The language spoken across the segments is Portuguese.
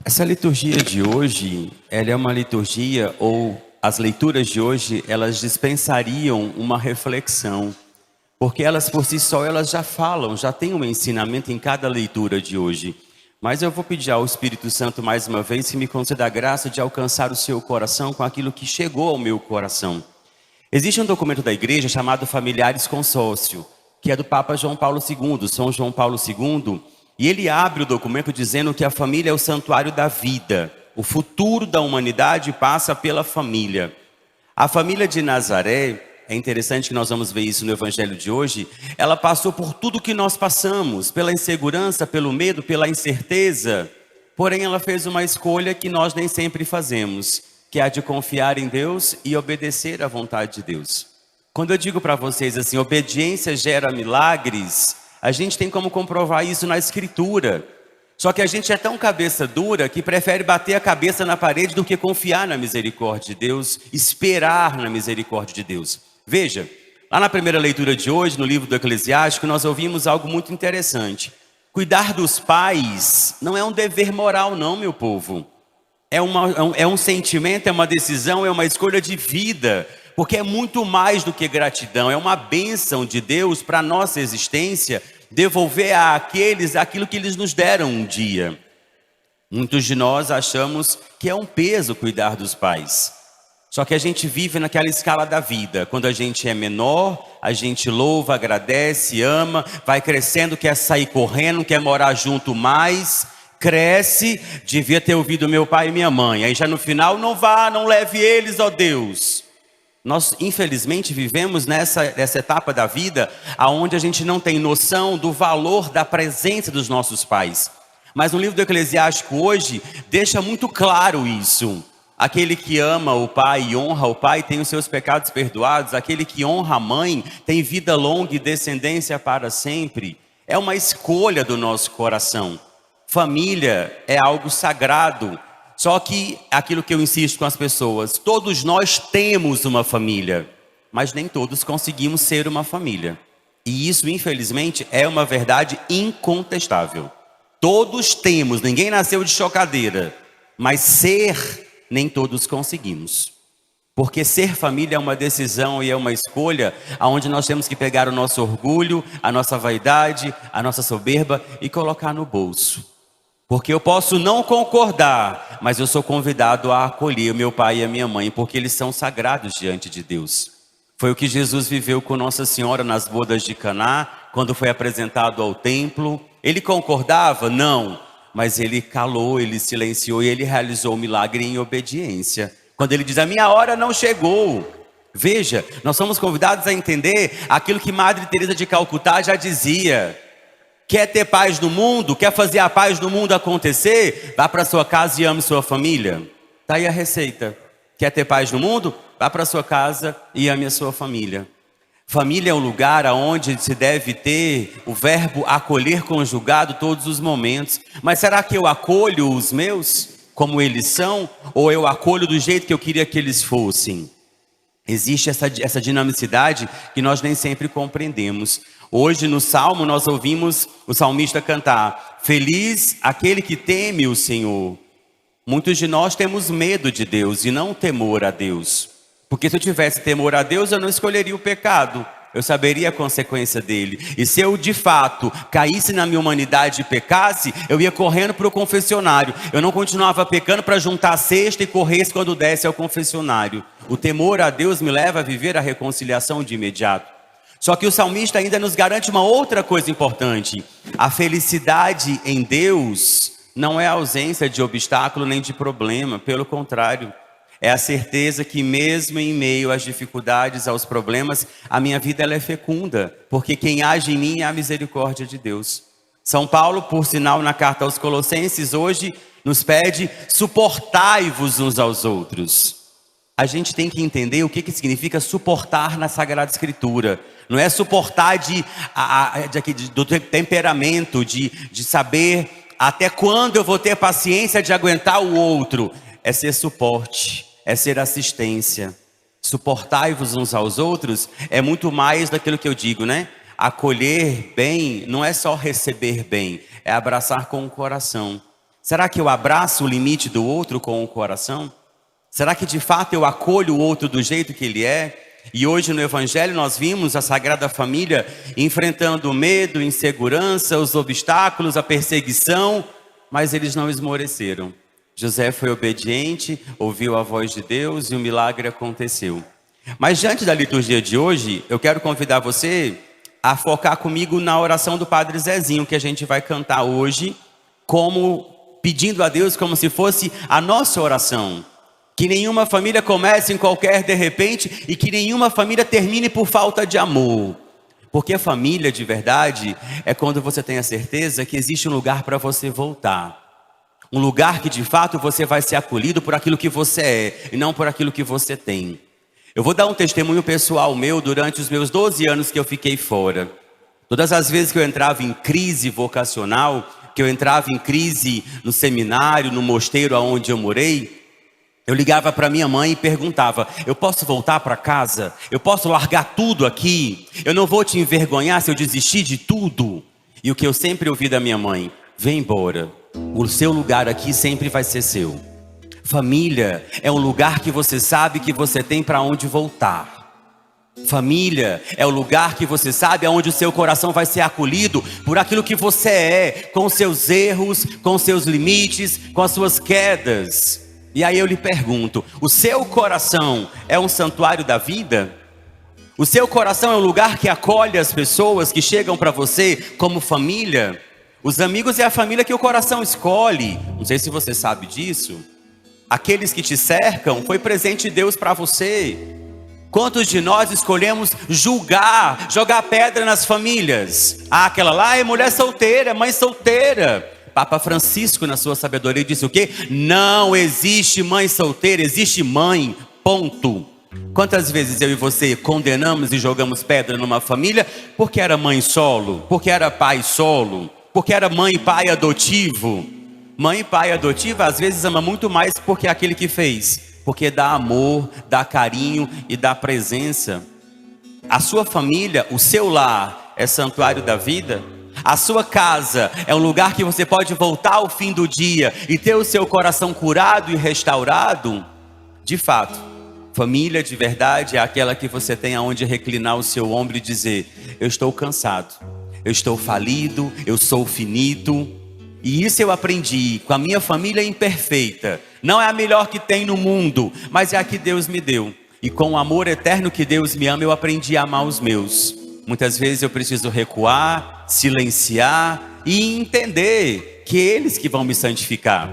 Essa liturgia de hoje, ela é uma liturgia, ou as leituras de hoje, elas dispensariam uma reflexão, porque elas por si só, elas já falam, já tem um ensinamento em cada leitura de hoje. Mas eu vou pedir ao Espírito Santo mais uma vez que me conceda a graça de alcançar o seu coração com aquilo que chegou ao meu coração. Existe um documento da igreja chamado Familiares Consórcio, que é do Papa João Paulo II, São João Paulo II, e ele abre o documento dizendo que a família é o santuário da vida. O futuro da humanidade passa pela família. A família de Nazaré, é interessante que nós vamos ver isso no evangelho de hoje, ela passou por tudo que nós passamos, pela insegurança, pelo medo, pela incerteza. Porém, ela fez uma escolha que nós nem sempre fazemos, que é a de confiar em Deus e obedecer à vontade de Deus. Quando eu digo para vocês assim, obediência gera milagres, a gente tem como comprovar isso na Escritura. Só que a gente é tão cabeça dura que prefere bater a cabeça na parede do que confiar na misericórdia de Deus, esperar na misericórdia de Deus. Veja, lá na primeira leitura de hoje, no livro do Eclesiástico, nós ouvimos algo muito interessante. Cuidar dos pais não é um dever moral não, meu povo. É um sentimento, é uma decisão, é uma escolha de vida. Porque é muito mais do que gratidão, é uma bênção de Deus para a nossa existência, devolver àqueles aquilo que eles nos deram um dia. Muitos de nós achamos que é um peso cuidar dos pais. Só que a gente vive naquela escala da vida. Quando a gente é menor, a gente louva, agradece, ama, vai crescendo, quer sair correndo, quer morar junto mais, cresce, devia ter ouvido meu pai e minha mãe. Aí já no final, não vá, não leve eles, ó Deus. Nós, infelizmente, vivemos nessa etapa da vida onde a gente não tem noção do valor da presença dos nossos pais. Mas no livro do Eclesiástico hoje, deixa muito claro isso. Aquele que ama o pai e honra o pai tem os seus pecados perdoados. Aquele que honra a mãe tem vida longa e descendência para sempre. É uma escolha do nosso coração. Família é algo sagrado. Só que, aquilo que eu insisto com as pessoas, todos nós temos uma família, mas nem todos conseguimos ser uma família. E isso, infelizmente, é uma verdade incontestável. Todos temos, ninguém nasceu de chocadeira, mas ser, nem todos conseguimos. Porque ser família é uma decisão e é uma escolha onde nós temos que pegar o nosso orgulho, a nossa vaidade, a nossa soberba e colocar no bolso. Porque eu posso não concordar, mas eu sou convidado a acolher o meu pai e a minha mãe, porque eles são sagrados diante de Deus. Foi o que Jesus viveu com Nossa Senhora nas bodas de Caná, quando foi apresentado ao templo. Ele concordava? Não, mas ele calou, ele silenciou e ele realizou o milagre em obediência. Quando ele diz, a minha hora não chegou. Veja, nós somos convidados a entender aquilo que Madre Teresa de Calcutá já dizia. Quer ter paz no mundo? Quer fazer a paz no mundo acontecer? Vá para sua casa e ame sua família. Está aí a receita. Quer ter paz no mundo? Vá para sua casa e ame a sua família. Família é um lugar onde se deve ter o verbo acolher conjugado todos os momentos. Mas será que eu acolho os meus como eles são? Ou eu acolho do jeito que eu queria que eles fossem? Existe essa dinamicidade que nós nem sempre compreendemos. Hoje no Salmo nós ouvimos o salmista cantar, feliz aquele que teme o Senhor. Muitos de nós temos medo de Deus e não temor a Deus. Porque se eu tivesse temor a Deus, eu não escolheria o pecado. Eu saberia a consequência dele. E se eu de fato caísse na minha humanidade e pecasse, eu ia correndo para o confessionário. Eu não continuava pecando para juntar a cesta e corresse quando desse ao confessionário. O temor a Deus me leva a viver a reconciliação de imediato. Só que o salmista ainda nos garante uma outra coisa importante. A felicidade em Deus não é a ausência de obstáculo nem de problema. Pelo contrário, é a certeza que mesmo em meio às dificuldades, aos problemas, a minha vida ela é fecunda. Porque quem age em mim é a misericórdia de Deus. São Paulo, por sinal, na carta aos Colossenses, hoje nos pede, suportai-vos uns aos outros. A gente tem que entender o que significa suportar na Sagrada Escritura. Não é suportar do temperamento, de saber até quando eu vou ter paciência de aguentar o outro. É ser suporte, é ser assistência. Suportai-vos uns aos outros é muito mais daquilo que eu digo, né? Acolher bem não é só receber bem, é abraçar com o coração. Será que eu abraço o limite do outro com o coração? Será que de fato eu acolho o outro do jeito que ele é? E hoje no Evangelho nós vimos a Sagrada Família enfrentando o medo, a insegurança, os obstáculos, a perseguição, mas eles não esmoreceram. José foi obediente, ouviu a voz de Deus e o milagre aconteceu. Mas diante da liturgia de hoje, eu quero convidar você a focar comigo na oração do Padre Zezinho, que a gente vai cantar hoje, como pedindo a Deus como se fosse a nossa oração. Que nenhuma família comece em qualquer de repente e que nenhuma família termine por falta de amor. Porque a família de verdade é quando você tem a certeza que existe um lugar para você voltar. Um lugar que de fato você vai ser acolhido por aquilo que você é e não por aquilo que você tem. Eu vou dar um testemunho pessoal meu durante os meus 12 anos que eu fiquei fora. Todas as vezes que eu entrava em crise vocacional, que eu entrava em crise no seminário, no mosteiro onde eu morei, eu ligava para minha mãe e perguntava: eu posso voltar para casa? Eu posso largar tudo aqui? Eu não vou te envergonhar se eu desistir de tudo? E o que eu sempre ouvi da minha mãe: vem embora, o seu lugar aqui sempre vai ser seu. Família é um lugar que você sabe que você tem para onde voltar. Família é o lugar que você sabe aonde o seu coração vai ser acolhido por aquilo que você é, com seus erros, com seus limites, com as suas quedas. E aí eu lhe pergunto: o seu coração é um santuário da vida? O seu coração é um lugar que acolhe as pessoas que chegam para você como família? Os amigos é a família que o coração escolhe. Não sei se você sabe disso. Aqueles que te cercam foi presente de Deus para você. Quantos de nós escolhemos julgar, jogar pedra nas famílias? Ah, aquela lá é mulher solteira, é mãe solteira. Papa Francisco, na sua sabedoria, disse o quê? Não existe mãe solteira, existe mãe, ponto. Quantas vezes eu e você condenamos e jogamos pedra numa família porque era mãe solo, porque era pai solo, porque era mãe e pai adotivo? Mãe e pai adotivo às vezes ama muito mais porque é aquele que fez, porque dá amor, dá carinho e dá presença. A sua família, o seu lar é santuário da vida? A sua casa é um lugar que você pode voltar ao fim do dia e ter o seu coração curado e restaurado? De fato, família de verdade é aquela que você tem aonde reclinar o seu ombro e dizer: eu estou cansado, eu estou falido, eu sou finito. E isso eu aprendi com a minha família imperfeita. Não é a melhor que tem no mundo, mas é a que Deus me deu. E com o amor eterno que Deus me ama, eu aprendi a amar os meus. Muitas vezes eu preciso recuar, silenciar e entender que eles que vão me santificar.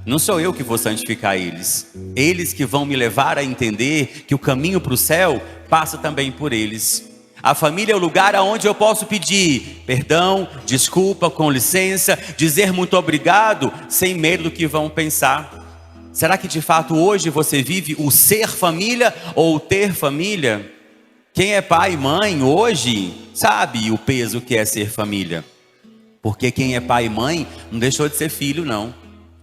Não sou eu que vou santificar eles. Eles que vão me levar a entender que o caminho para o céu passa também por eles. A família é o lugar onde eu posso pedir perdão, desculpa, com licença, dizer muito obrigado, sem medo do que vão pensar. Será que de fato hoje você vive o ser família ou o ter família? Quem é pai e mãe hoje sabe o peso que é ser família. Porque quem é pai e mãe não deixou de ser filho, não.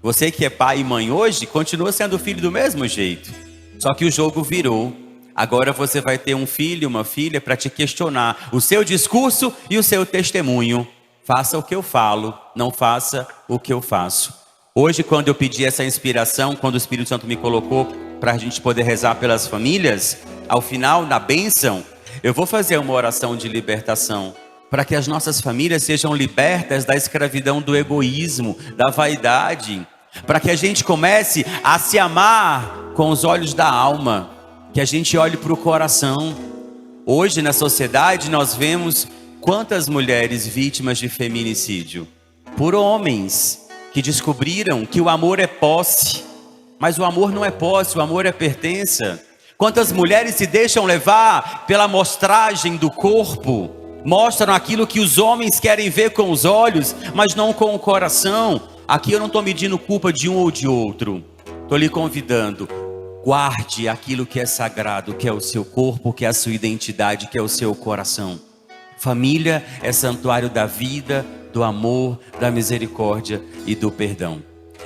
Você que é pai e mãe hoje continua sendo filho do mesmo jeito. Só que o jogo virou. Agora você vai ter um filho, uma filha para te questionar o seu discurso e o seu testemunho. Faça o que eu falo, não faça o que eu faço. Hoje, quando eu pedi essa inspiração, quando o Espírito Santo me colocou para a gente poder rezar pelas famílias, ao final, na bênção, eu vou fazer uma oração de libertação, para que as nossas famílias sejam libertas da escravidão do egoísmo, da vaidade, para que a gente comece a se amar com os olhos da alma, que a gente olhe para o coração. Hoje na sociedade nós vemos quantas mulheres vítimas de feminicídio, por homens que descobriram que o amor é posse, mas o amor não é posse, o amor é pertença. Quantas mulheres se deixam levar pela amostragem do corpo, mostram aquilo que os homens querem ver com os olhos, mas não com o coração. Aqui eu não estou medindo culpa de um ou de outro, estou lhe convidando: guarde aquilo que é sagrado, que é o seu corpo, que é a sua identidade, que é o seu coração. Família é santuário da vida, do amor, da misericórdia e do perdão.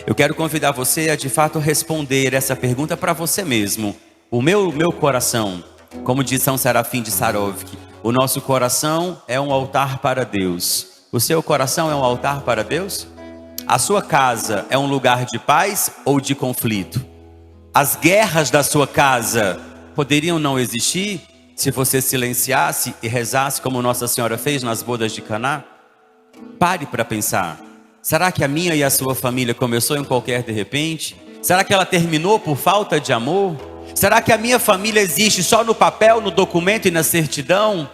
Eu quero convidar você a de fato responder essa pergunta para você mesmo. O meu coração, como diz São Serafim de Sarovki, o nosso coração é um altar para Deus. O seu coração é um altar para Deus? A sua casa é um lugar de paz ou de conflito? As guerras da sua casa poderiam não existir se você silenciasse e rezasse como Nossa Senhora fez nas bodas de Caná? Pare para pensar. Será que a minha e a sua família começou em qualquer de repente? Será que ela terminou por falta de amor? Será que a minha família existe só no papel, no documento e na certidão?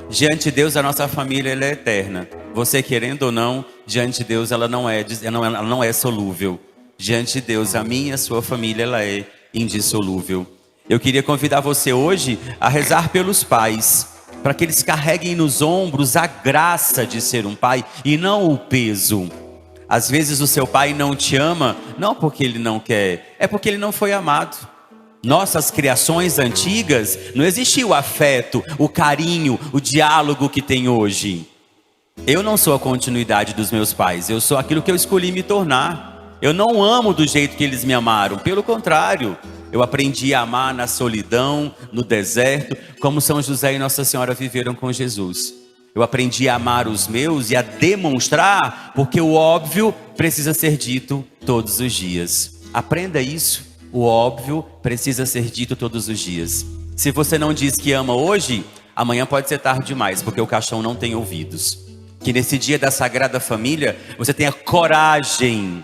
Diante de Deus, a nossa família ela é eterna. Você querendo ou não, diante de Deus ela não é solúvel. Diante de Deus, a minha e a sua família ela é indissolúvel. Eu queria convidar você hoje a rezar pelos pais, para que eles carreguem nos ombros a graça de ser um pai e não o peso. Às vezes o seu pai não te ama, não porque ele não quer, é porque ele não foi amado. Nossas criações antigas, não existia o afeto, o carinho, o diálogo que tem hoje. Eu não sou a continuidade dos meus pais, eu sou aquilo que eu escolhi me tornar. Eu não amo do jeito que eles me amaram, pelo contrário. Eu aprendi a amar na solidão, no deserto, como São José e Nossa Senhora viveram com Jesus. Eu aprendi a amar os meus e a demonstrar, porque o óbvio precisa ser dito todos os dias. Aprenda isso. O óbvio precisa ser dito todos os dias. Se você não diz que ama hoje, amanhã pode ser tarde demais, porque o caixão não tem ouvidos. Que nesse dia da Sagrada Família, você tenha coragem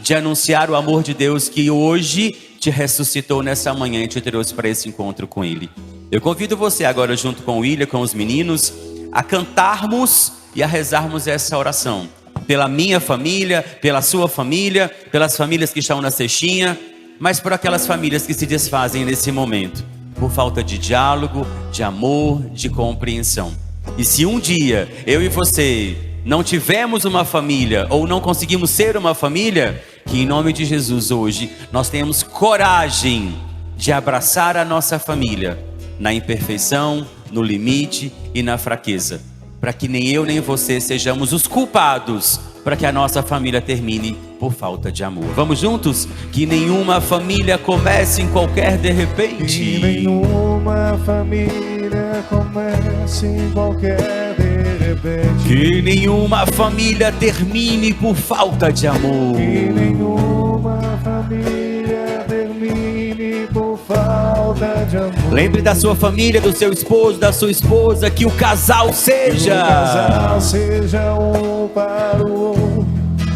de anunciar o amor de Deus que hoje te ressuscitou nessa manhã e te trouxe para esse encontro com Ele. Eu convido você agora, junto com o William, com os meninos, a cantarmos e a rezarmos essa oração. Pela minha família, pela sua família, pelas famílias que estão na cestinha, mas por aquelas famílias que se desfazem nesse momento, por falta de diálogo, de amor, de compreensão. E se um dia eu e você não tivemos uma família ou não conseguimos ser uma família, que em nome de Jesus hoje nós tenhamos coragem de abraçar a nossa família na imperfeição, no limite e na fraqueza, para que nem eu nem você sejamos os culpados para que a nossa família termine por falta de amor. Vamos juntos? Que nenhuma família comece em qualquer de repente. Que nenhuma família comece em qualquer de repente. Que nenhuma família termine por falta de amor. Que nenhuma família termine por falta de amor. Lembre da sua família, do seu esposo, da sua esposa, que o casal seja. Que o casal seja um para o outro,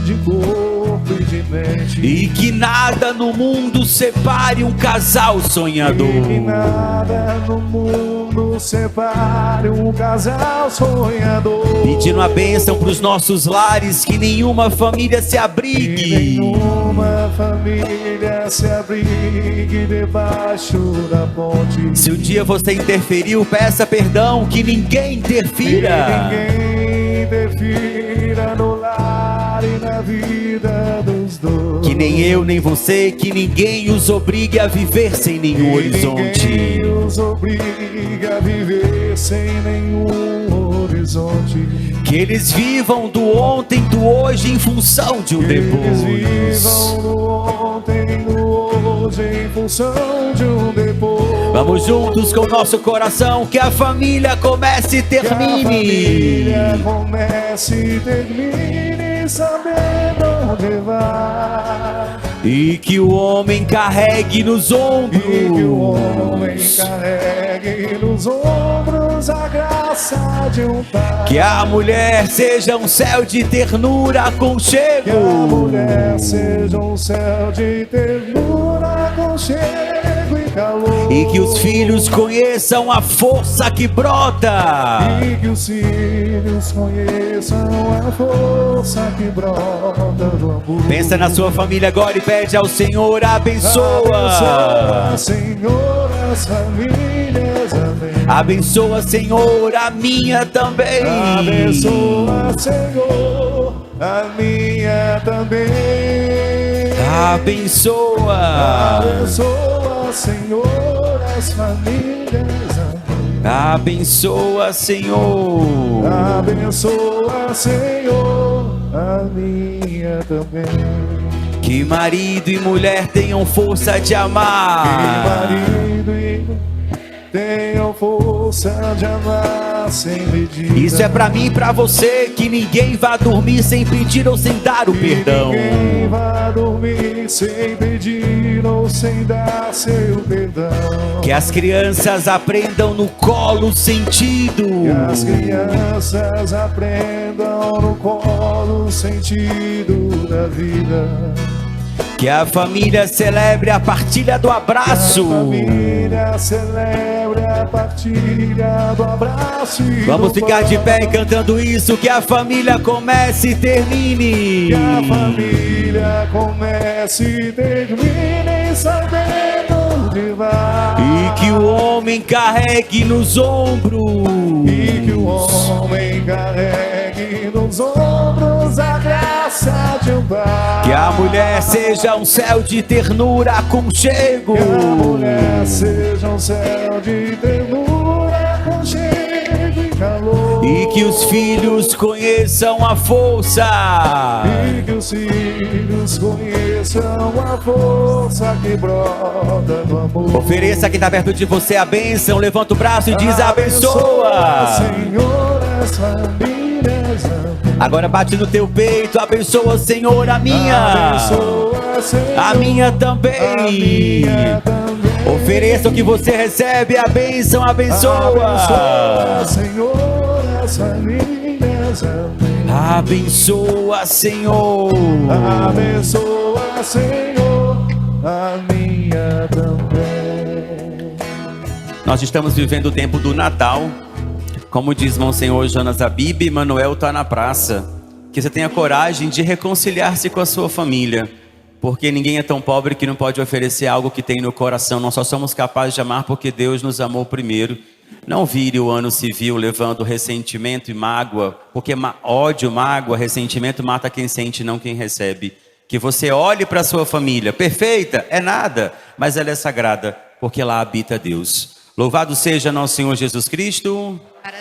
de corpo e de mente. E que nada no mundo separe um casal sonhador. E que nada no mundo separe um casal sonhador. Pedindo a bênção para os nossos lares, que nenhuma família se abrigue. Que nenhuma família se abrigue debaixo da ponte. Se um dia você interferiu, peça perdão, que ninguém interfira. Que ninguém interfira no lar e na vida dos dois. Que nem eu, nem você, que ninguém os obrigue a viver sem nenhum horizonte. Ninguém os obriga a viver sem nenhum horizonte. Que eles vivam do ontem, do hoje, em função de um depois. Que eles vivam do ontem, do hoje, em função de um depois. Vamos juntos com o nosso coração, que a família comece e termine. Que a família comece e termine, sabendo onde vai. E que o homem carregue nos ombros. E que o homem carregue nos ombros a graça de um pai. Que a mulher seja um céu de ternura, aconchego. Que a mulher seja um céu de ternura, aconchego e calor. E que os filhos conheçam a força que brota. E que os filhos conheçam a força que brota do amor. Pensa na sua família agora e pede ao Senhor, abençoa. Abençoa, Senhor, as famílias, amém. Abençoa, Senhor, a minha também. Abençoa, Senhor, a minha também. Abençoa. Abençoa, Senhor, as famílias, amém. Abençoa, Senhor. Abençoa, Senhor, a minha também. Que marido e mulher tenham força de Que amar. marido e tenham força de amar sem medida. Isso é pra mim e pra você, que ninguém vá dormir sem pedir ou sem dar o perdão. Ninguém vai dormir sem pedir ou sem dar seu perdão. Que as crianças aprendam no colo o sentido. Que as crianças aprendam no colo o sentido da vida. Que a família celebre a partilha do abraço. Que a família celebre a partilha do abraço. Vamos ficar de pé e cantando isso. Que a família comece e termine. Que a família comece e termine sabendo de vai. E que o homem carregue nos ombros. E que o homem carregue nos ombros a graça de um pai. Que a mulher seja um céu de ternura, aconchego. Que a mulher seja um céu de ternura, aconchego e calor. E que os filhos conheçam a força. E que os filhos conheçam a força que brota do amor. Ofereça quem está perto de você a bênção. Levanta o braço e diz abençoa. Senhor, as famílias. Agora bate no teu peito. Abençoa, Senhor, a minha. Abençoa, Senhor, A minha também. a minha também. Ofereça o que você recebe. A bênção abençoa. Abençoa, Senhor, as famílias. Amém. Abençoa, Senhor. Abençoa, Senhor, a minha também. Nós estamos vivendo o tempo do Natal. Como diz Monsenhor Jonas Abib, Manuel está na praça. Que você tenha coragem de reconciliar-se com a sua família. Porque ninguém é tão pobre que não pode oferecer algo que tem no coração. Nós só somos capazes de amar porque Deus nos amou primeiro. Não vire o ano civil levando ressentimento e mágoa. Porque ódio, mágoa, ressentimento mata quem sente, não quem recebe. Que você olhe para a sua família. Perfeita? É nada. Mas ela é sagrada porque lá habita Deus. Louvado seja nosso Senhor Jesus Cristo. Para